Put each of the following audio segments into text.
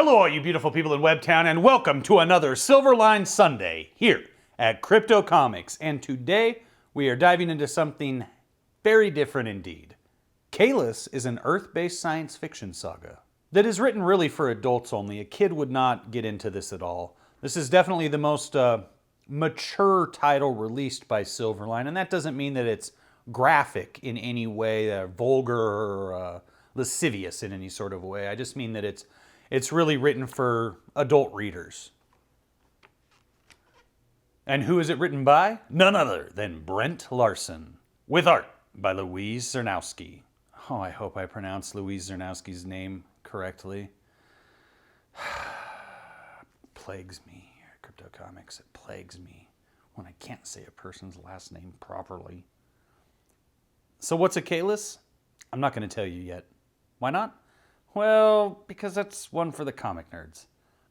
Hello, all you beautiful people in Webtown, and welcome to another Silverline Sunday here at Crypto Comics. And today we are diving into something very different indeed. Kayless is an Earth-based science fiction saga that is written really for adults only. A kid would not get into this at all. This is definitely the most mature title released by Silverline, and that doesn't mean that it's graphic in any way, vulgar or lascivious in any sort of way. I just mean that it's really written for adult readers. And who is it written by? None other than Brent Larson, with art by Louise Zernowski. Oh, I hope I pronounced Louise Zernowski's name correctly. Plagues me here at Crypto Comics. It plagues me when I can't say a person's last name properly. So what's a Kayless? I'm not going to tell you yet. Why not? Well, because that's one for the comic nerds.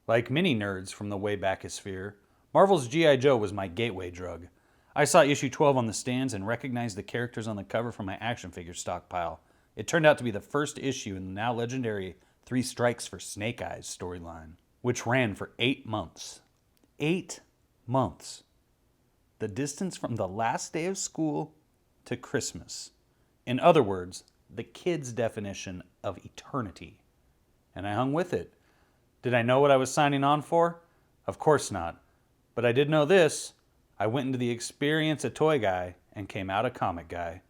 Like many nerds from the Wayback-isphere, Marvel's G.I. Joe was my gateway drug. I saw issue 12 on the stands and recognized the characters on the cover from my action figure stockpile. It turned out to be the first issue in the now legendary Three Strikes for Snake Eyes storyline, which ran for 8 months. 8 months. The distance from the last day of school to Christmas. In other words, the kid's definition of eternity. And I hung with it. Did I know what I was signing on for? Of course not. But I did know this. I went into the experience a toy guy and came out a comic guy.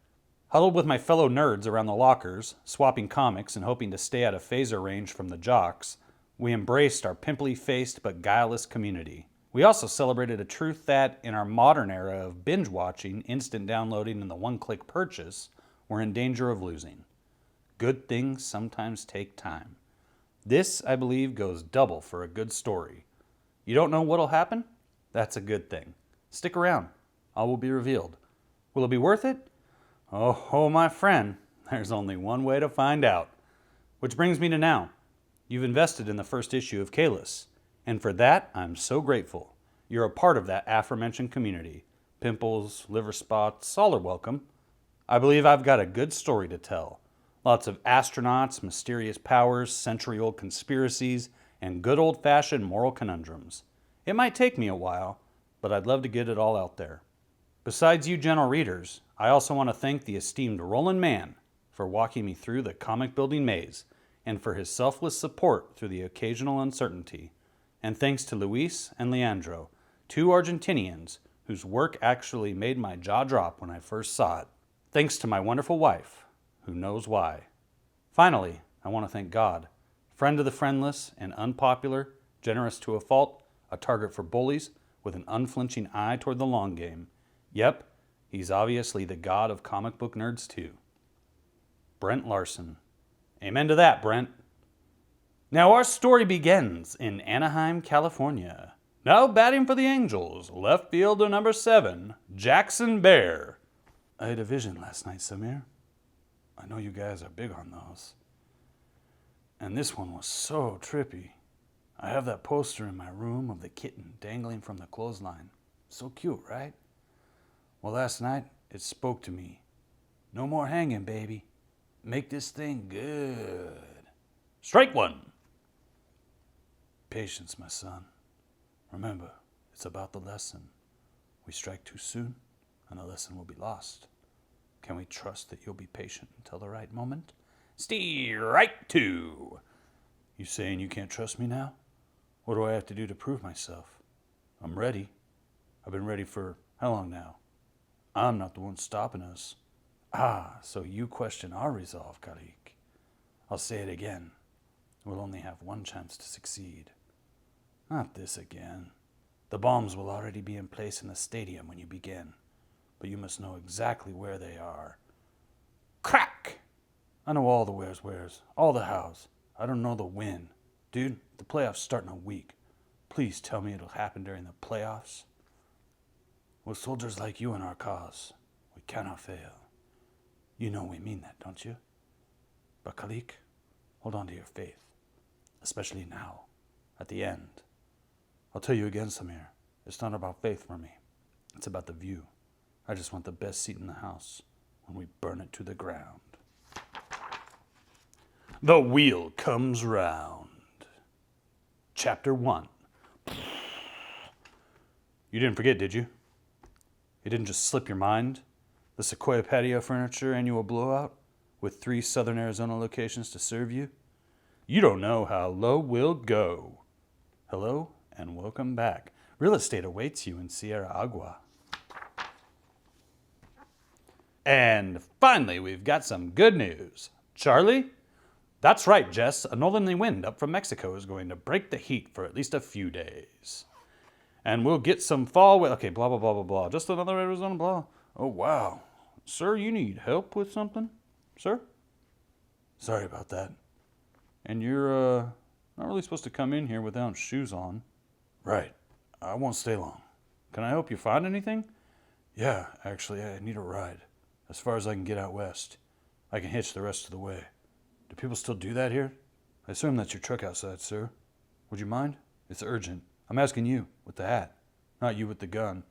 Huddled with my fellow nerds around the lockers, swapping comics and hoping to stay out of phaser range from the jocks, we embraced our pimply-faced but guileless community. We also celebrated a truth that, in our modern era of binge-watching, instant downloading, and the one-click purchase, we're in danger of losing. Good things sometimes take time. This, I believe, goes double for a good story. You don't know what'll happen? That's a good thing. Stick around. All will be revealed. Will it be worth it? Oh, my friend, there's only one way to find out. Which brings me to now. You've invested in the first issue of Kayless, and for that, I'm so grateful. You're a part of that aforementioned community. Pimples, liver spots, all are welcome. I believe I've got a good story to tell. Lots of astronauts, mysterious powers, century-old conspiracies, and good old-fashioned moral conundrums. It might take me a while, but I'd love to get it all out there. Besides you gentle readers, I also want to thank the esteemed Roland Mann for walking me through the comic building maze and for his selfless support through the occasional uncertainty. And thanks to Luis and Leandro, two Argentinians whose work actually made my jaw drop when I first saw it. Thanks to my wonderful wife, who knows why. Finally, I want to thank God, friend of the friendless and unpopular, generous to a fault, a target for bullies, with an unflinching eye toward the long game. Yep, he's obviously the god of comic book nerds too. Brent Larson. Amen to that, Brent. Now our story begins in Anaheim, California. Now batting for the Angels, left fielder number 7, Jackson Bear. I had a vision last night, Samir. I know you guys are big on those. And this one was so trippy. I have that poster in my room of the kitten dangling from the clothesline. So cute, right? Well, last night, it spoke to me. No more hanging, baby. Make this thing good. Strike one. Patience, my son. Remember, it's about the lesson. We strike too soon, and the lesson will be lost. Can we trust that you'll be patient until the right moment? Strike two. You saying you can't trust me now? What do I have to do to prove myself? I'm ready. I've been ready for how long now? I'm not the one stopping us. Ah, so you question our resolve, Karik. I'll say it again. We'll only have one chance to succeed. Not this again. The bombs will already be in place in the stadium when you begin. But you must know exactly where they are. Crack! I know all the where's, all the hows. I don't know the when. Dude, the playoffs start in a week. Please tell me it'll happen during the playoffs. With soldiers like you in our cause, we cannot fail. You know we mean that, don't you? But Kalik, hold on to your faith. Especially now, at the end. I'll tell you again, Samir, it's not about faith for me. It's about the view. I just want the best seat in the house when we burn it to the ground. The wheel comes round. Chapter 1. You didn't forget, did you? It didn't just slip your mind? The Sequoia Patio Furniture annual blowout with 3 Southern Arizona locations to serve you? You don't know how low we'll go. Hello and welcome back. Real estate awaits you in Sierra Agua. And finally, we've got some good news. Charlie? That's right, Jess. A northerly wind up from Mexico is going to break the heat for at least a few days. And we'll get some fall weather. Okay, blah, blah, blah, blah, blah. Just another Arizona blah. Oh, wow. Sir, you need help with something? Sir? Sorry about that. And you're, not really supposed to come in here without shoes on. Right. I won't stay long. Can I help you find anything? Yeah, actually, I need a ride. As far as I can get out west. I can hitch the rest of the way. Do people still do that here? I assume that's your truck outside, sir. Would you mind? It's urgent. I'm asking you, with the hat. Not you with the gun.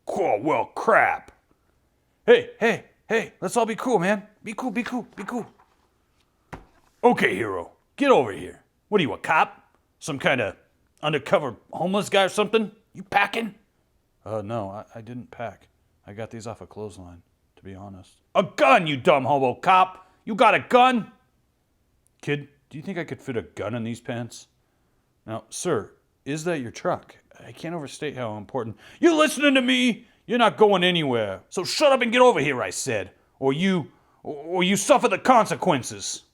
Cool, well, crap. Hey, let's all be cool, man. Be cool. Okay, hero, get over here. What are you, a cop? Some kind of undercover homeless guy or something? You packing? No, I didn't pack. I got these off a clothesline, to be honest. A gun, you dumb hobo cop! You got a gun? Kid, do you think I could fit a gun in these pants? Now, sir, is that your truck? I can't overstate how important... You listening to me? You're not going anywhere. So shut up and get over here, I said. Or you suffer the consequences.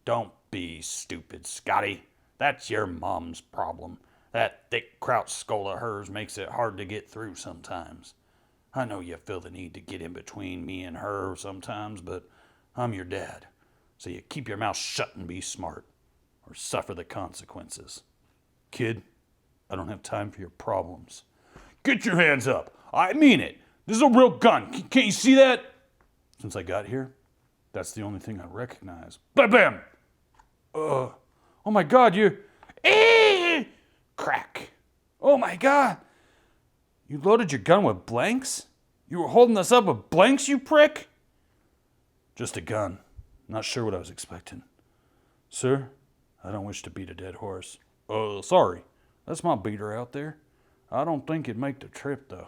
Don't be stupid, Scotty. That's your mom's problem. That thick kraut skull of hers makes it hard to get through sometimes. I know you feel the need to get in between me and her sometimes, but I'm your dad. So you keep your mouth shut and be smart, or suffer the consequences. Kid, I don't have time for your problems. Get your hands up. I mean it. This is a real gun. Can't you see that? Since I got here, that's the only thing I recognize. Bam, bam. Oh my God, you... Crack. Oh my God. You loaded your gun with blanks? You were holding us up with blanks, you prick? Just a gun. Not sure what I was expecting. Sir, I don't wish to beat a dead horse. Sorry. That's my beater out there. I don't think it'd make the trip, though.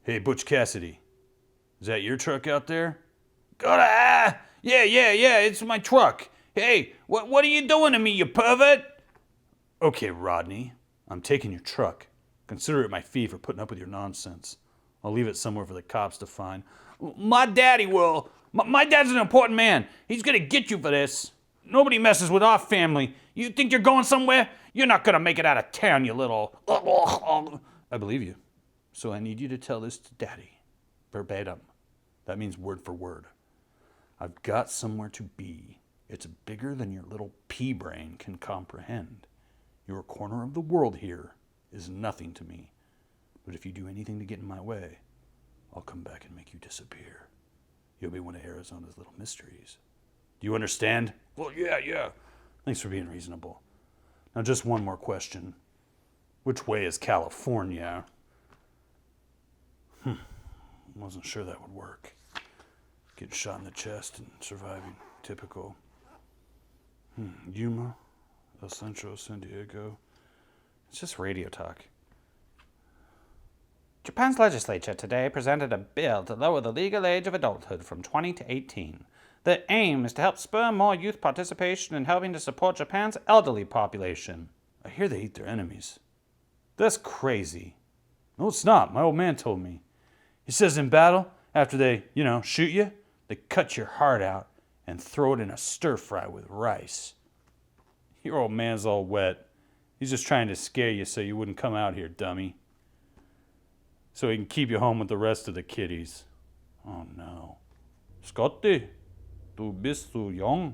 Hey, Butch Cassidy. Is that your truck out there? Yeah, it's my truck. Hey, what are you doing to me, you pervert? Okay, Rodney. I'm taking your truck. Consider it my fee for putting up with your nonsense. I'll leave it somewhere for the cops to find. My daddy will. My dad's an important man. He's gonna get you for this. Nobody messes with our family. You think you're going somewhere? You're not gonna make it out of town, you little... I believe you. So I need you to tell this to Daddy. Verbatim. That means word for word. I've got somewhere to be. It's bigger than your little pea brain can comprehend. Your corner of the world here is nothing to me. But if you do anything to get in my way, I'll come back and make you disappear. You'll be one of Arizona's little mysteries. Do you understand? Well, yeah. Thanks for being reasonable. Now, just one more question. Which way is California? Wasn't sure that would work. Getting shot in the chest and surviving. Typical. Yuma, El Centro, San Diego. It's just radio talk. Japan's legislature today presented a bill to lower the legal age of adulthood from 20 to 18. The aim is to help spur more youth participation in helping to support Japan's elderly population. I hear they eat their enemies. That's crazy. No, it's not. My old man told me. He says in battle, after they, shoot you, they cut your heart out and throw it in a stir fry with rice. Your old man's all wet. He's just trying to scare you so you wouldn't come out here, dummy. So he can keep you home with the rest of the kiddies. Oh no. Scotty, du bist so young.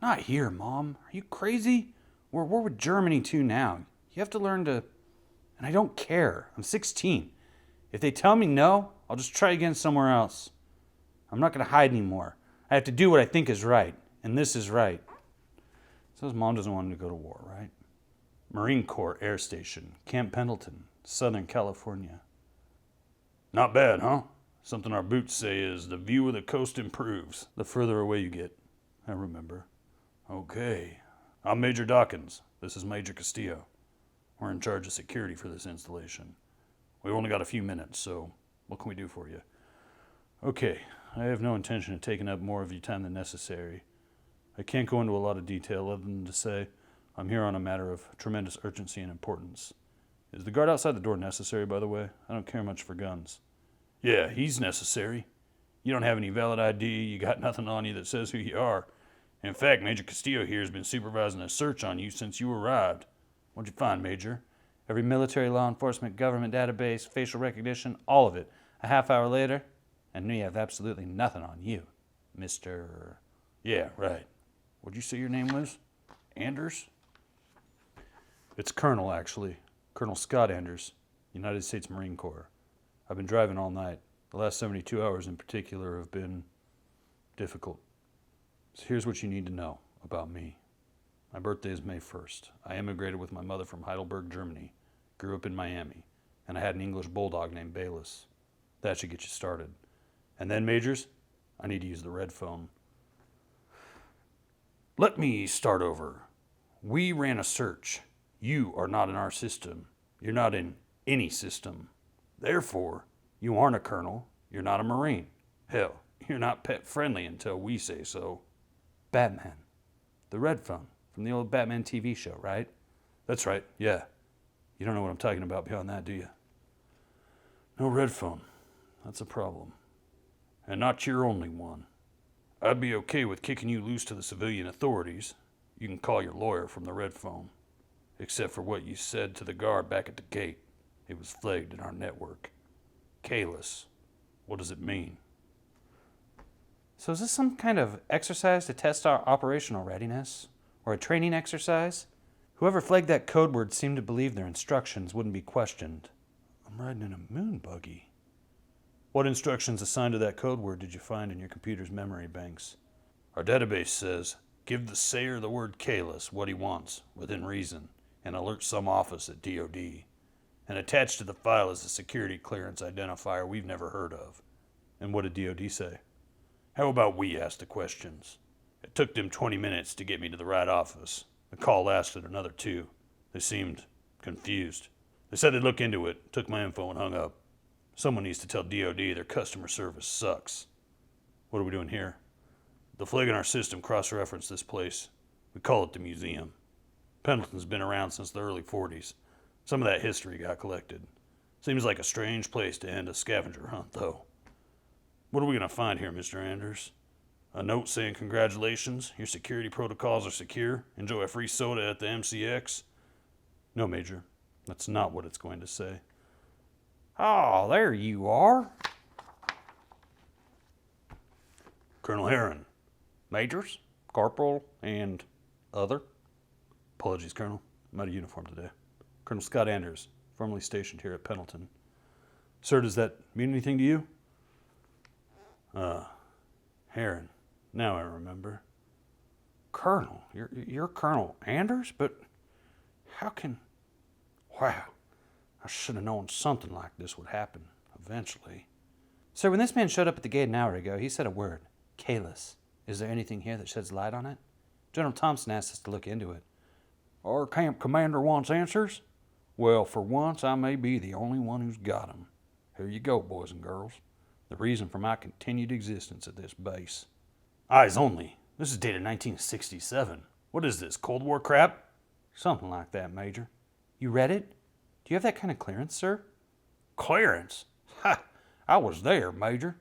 Not here, Mom. Are you crazy? We're with Germany too now. You have to learn to... And I don't care. I'm 16. If they tell me no, I'll just try again somewhere else. I'm not going to hide anymore. I have to do what I think is right. And this is right. So his mom doesn't want him to go to war, right? Marine Corps Air Station, Camp Pendleton, Southern California. Not bad, huh? Something our boots say is the view of the coast improves the further away you get. I remember. Okay. I'm Major Dawkins. This is Major Castillo. We're in charge of security for this installation. We've only got a few minutes, so what can we do for you? Okay, I have no intention of taking up more of your time than necessary. I can't go into a lot of detail other than to say I'm here on a matter of tremendous urgency and importance. Is the guard outside the door necessary, by the way? I don't care much for guns. Yeah, he's necessary. You don't have any valid ID, you got nothing on you that says who you are. In fact, Major Castillo here has been supervising a search on you since you arrived. What'd you find, Major? Every military, law enforcement, government database, facial recognition, all of it. A half hour later, and we have absolutely nothing on you, Mr. Yeah, right. What'd you say your name was? Anders? It's Colonel, actually. Colonel Scott Anders, United States Marine Corps. I've been driving all night. The last 72 hours in particular have been difficult. So here's what you need to know about me. My birthday is May 1st. I immigrated with my mother from Heidelberg, Germany. Grew up in Miami. And I had an English bulldog named Kayless. That should get you started. And then, Majors, I need to use the red phone. Let me start over. We ran a search. You are not in our system. You're not in any system. Therefore, you aren't a colonel. You're not a Marine. Hell, you're not pet friendly until we say so. Batman. The red phone from the old Batman TV show, right? That's right, yeah. You don't know what I'm talking about beyond that, do you? No red phone. That's a problem. And not your only one. I'd be okay with kicking you loose to the civilian authorities. You can call your lawyer from the red phone. Except for what you said to the guard back at the gate. It was flagged in our network. Kayless. What does it mean? So is this some kind of exercise to test our operational readiness? Or a training exercise? Whoever flagged that code word seemed to believe their instructions wouldn't be questioned. I'm riding in a moon buggy. What instructions assigned to that code word did you find in your computer's memory banks? Our database says, give the sayer the word Kayless what he wants, within reason, and alert some office at DOD. And attached to the file is a security clearance identifier we've never heard of. And what did DOD say? How about we ask the questions? It took them 20 minutes to get me to the right office. The call lasted another 2. They seemed confused. They said they'd look into it, took my info and hung up. Someone needs to tell DOD their customer service sucks. What are we doing here? The flag in our system cross-referenced this place. We call it the museum. Pendleton's been around since the early 40s. Some of that history got collected. Seems like a strange place to end a scavenger hunt, though. What are we going to find here, Mr. Anders? A note saying congratulations, your security protocols are secure, enjoy a free soda at the MCX? No, Major, that's not what it's going to say. Oh, there you are. Colonel Heron. Majors, Corporal, and other. Apologies, Colonel. I'm out of uniform today. Colonel Scott Anders, formerly stationed here at Pendleton. Sir, does that mean anything to you? Heron. Now I remember. Colonel? You're Colonel Anders? But how can... Wow. I should have known something like this would happen eventually. Sir, when this man showed up at the gate an hour ago, he said a word. Kayless. Is there anything here that sheds light on it? General Thompson asked us to look into it. Our camp commander wants answers? Well, for once, I may be the only one who's got them. Here you go, boys and girls. The reason for my continued existence at this base. Eyes only. This is dated 1967. What is this, Cold War crap? Something like that, Major. You read it? Do you have that kind of clearance, sir? Clearance? Ha! I was there, Major.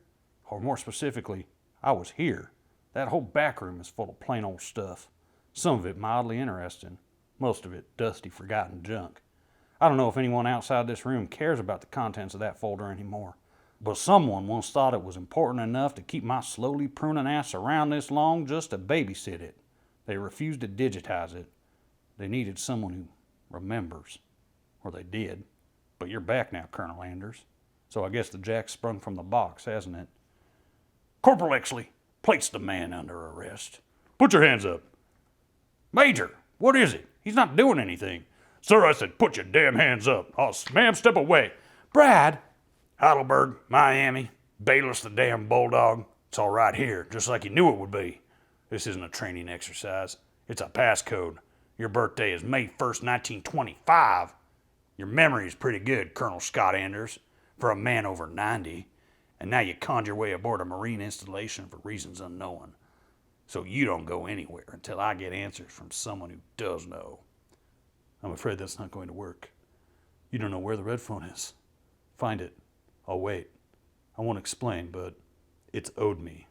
Or more specifically, I was here. That whole back room is full of plain old stuff. Some of it mildly interesting. Most of it dusty, forgotten junk. I don't know if anyone outside this room cares about the contents of that folder anymore. But someone once thought it was important enough to keep my slowly pruning ass around this long just to babysit it. They refused to digitize it. They needed someone who remembers. Or they did. But you're back now, Colonel Anders. So I guess the jack's sprung from the box, hasn't it? Corporal Exley, place the man under arrest. Put your hands up. Major, what is it? He's not doing anything. Sir, I said put your damn hands up. Oh, ma'am, step away. Brad. Heidelberg, Miami, Bayless the damn bulldog. It's all right here, just like you knew it would be. This isn't a training exercise. It's a passcode. Your birthday is May 1st, 1925. Your memory is pretty good, Colonel Scott Anders, for a man over 90. And now you conned your way aboard a marine installation for reasons unknown. So you don't go anywhere until I get answers from someone who does know. I'm afraid that's not going to work. You don't know where the red phone is. Find it. I'll wait. I won't explain, but it's owed me.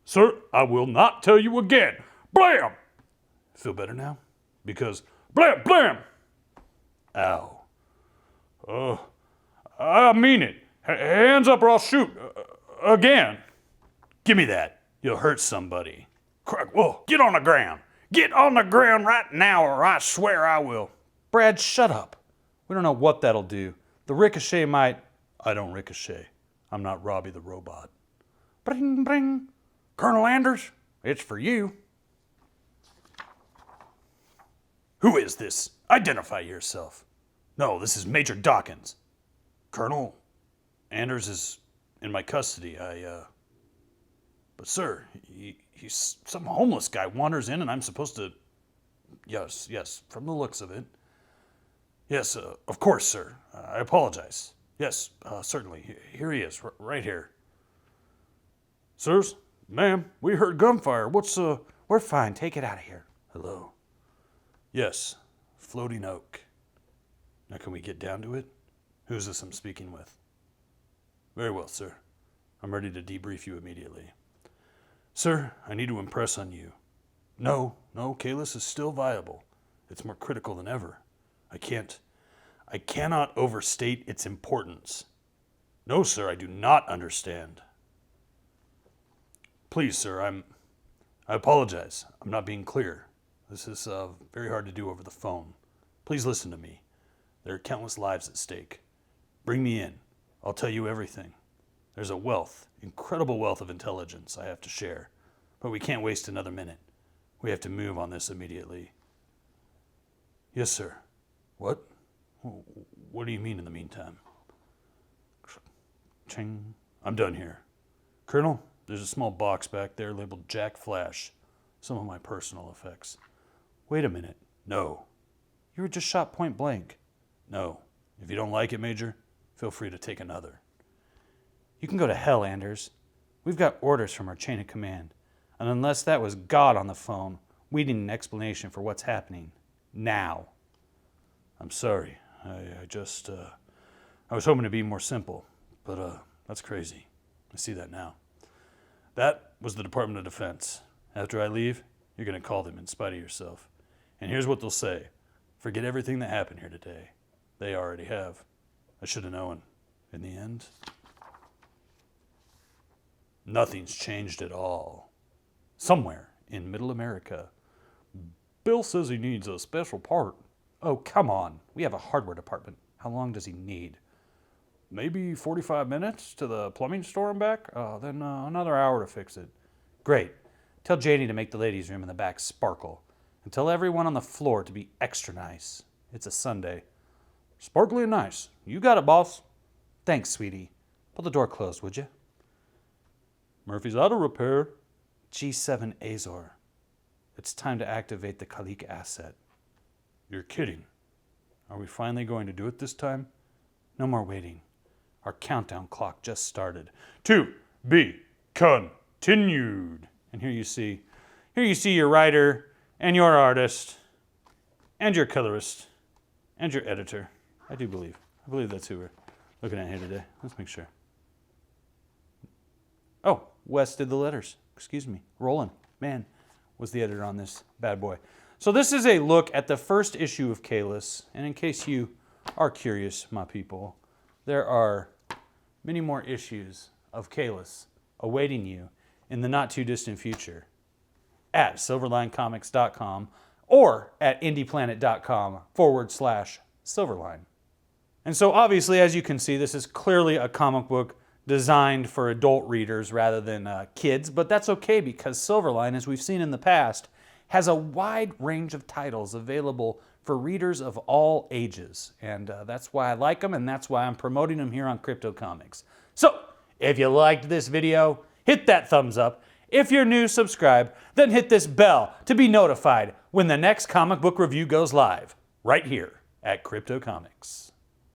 Sir, I will not tell you again. Blam! Feel better now? Because blam, blam! Ow. I mean it. Hands up or I'll shoot. Again. Give me that. You'll hurt somebody. Crack. Whoa, get on the ground. Get on the ground right now or I swear I will. Brad, shut up. We don't know what that'll do. The ricochet might... I don't ricochet. I'm not Robbie the robot. Bring, bring. Colonel Anders, it's for you. Who is this? Identify yourself. No, this is Major Dawkins. Colonel Anders is in my custody. But sir, he's some homeless guy wanders in and I'm supposed to... Yes, from the looks of it. Yes, of course, sir. I apologize. Yes, certainly. Here he is, right here. Sirs, ma'am, we heard gunfire. What's, We're fine. Take it out of here. Hello. Yes, Floating Oak. Now can we get down to it? Who's this I'm speaking with? Very well, sir. I'm ready to debrief you immediately. Sir, I need to impress on you. No, Kayless is still viable. It's more critical than ever. I cannot overstate its importance. No, sir, I do not understand. Please, sir, I apologize. I'm not being clear. This is very hard to do over the phone. Please listen to me. There are countless lives at stake. Bring me in. I'll tell you everything. There's a incredible wealth of intelligence I have to share. But we can't waste another minute. We have to move on this immediately. Yes, sir. What? What do you mean in the meantime? Ching. I'm done here. Colonel, there's a small box back there labeled Jack Flash. Some of my personal effects. Wait a minute. No. You were just shot point blank. No. If you don't like it, Major, feel free to take another. You can go to hell, Anders. We've got orders from our chain of command. And unless that was God on the phone, we need an explanation for what's happening. Now. I'm sorry. I was hoping to be more simple, but that's crazy. I see that now. That was the Department of Defense. After I leave, you're going to call them in spite of yourself. And here's what they'll say. Forget everything that happened here today. They already have. I should have known. In the end, nothing's changed at all. Somewhere in Middle America, Bill says he needs a special part. Oh, come on. We have a hardware department. How long does he need? Maybe 45 minutes to the plumbing store and back, then another hour to fix it. Great. Tell Janie to make the ladies' room in the back sparkle. And tell everyone on the floor to be extra nice. It's a Sunday. Sparkly and nice. You got it, boss. Thanks, sweetie. Pull the door closed, would you? Murphy's out of repair. G7 Azor. It's time to activate the Kalik asset. You're kidding. Are we finally going to do it this time? No more waiting. Our countdown clock just started. To be continued. And here you see your writer and your artist and your colorist and your editor. I believe that's who we're looking at here today. Let's make sure. Oh, Wes did the letters. Excuse me. Roland, man, was the editor on this bad boy. So this is a look at the first issue of Kayless. And in case you are curious, my people, there are many more issues of Kayless awaiting you in the not-too-distant future at silverlinecomics.com or at indieplanet.com/Silverline. And so obviously, as you can see, this is clearly a comic book designed for adult readers rather than kids, but that's okay because Silverline, as we've seen in the past, has a wide range of titles available for readers of all ages. And that's why I like them, and that's why I'm promoting them here on Crypto Comics. So, if you liked this video, hit that thumbs up. If you're new, subscribe, then hit this bell to be notified when the next comic book review goes live, right here at Crypto Comics.